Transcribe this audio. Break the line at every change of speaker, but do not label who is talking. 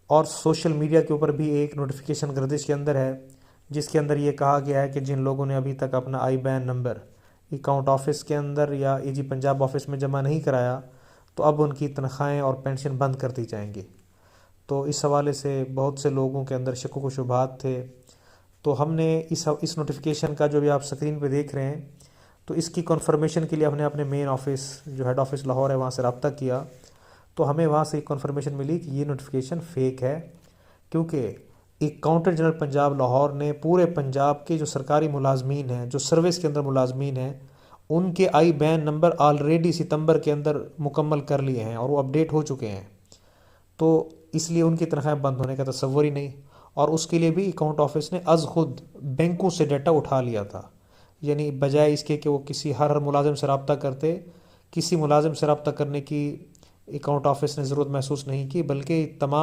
اور social media کے اوپر بھی ایک نوٹیفیکیشن گردش کے اندر ہے، جس کے اندر یہ کہا گیا ہے کہ جن لوگوں نے ابھی تک اپنا آئی بین نمبر اکاؤنٹ آفس کے اندر یا اے جی پنجاب آفس میں جمع نہیں کرایا، تو اب ان کی تنخواہیں اور پینشن بند کر دی جائیں گی۔ تو اس حوالے سے بہت سے لوگوں کے اندر شکوک و شبہات تھے، تو ہم نے اس نوٹیفیکیشن کا جو بھی آپ سکرین پہ دیکھ رہے ہیں، تو اس کی کنفرمیشن کے لیے ہم نے اپنے مین آفس جو ہیڈ آفس لاہور ہے وہاں سے رابطہ کیا، تو ہمیں وہاں سے ایک کنفرمیشن ملی کہ یہ نوٹیفیکیشن فیک ہے، کیونکہ اکاؤنٹنٹ جنرل پنجاب لاہور نے پورے پنجاب کے جو سرکاری ملازمین ہیں، جو سروس کے اندر ملازمین ہیں، ان کے آئی بین نمبر آلریڈی ستمبر کے اندر مکمل کر لیے ہیں اور وہ اپڈیٹ ہو چکے ہیں، تو اس لیے ان کی تنخواہیں بند ہونے کا تصور ہی نہیں۔ اور اس کے لیے بھی اکاؤنٹ آفس نے از خود بینکوں سے ڈیٹا اٹھا لیا تھا، یعنی بجائے اس کے کہ وہ کسی ہر ملازم سے رابطہ کرتے، کسی ملازم سے رابطہ کرنے کی اکاؤنٹ آفس نے ضرورت محسوس نہیں کی، بلکہ تمام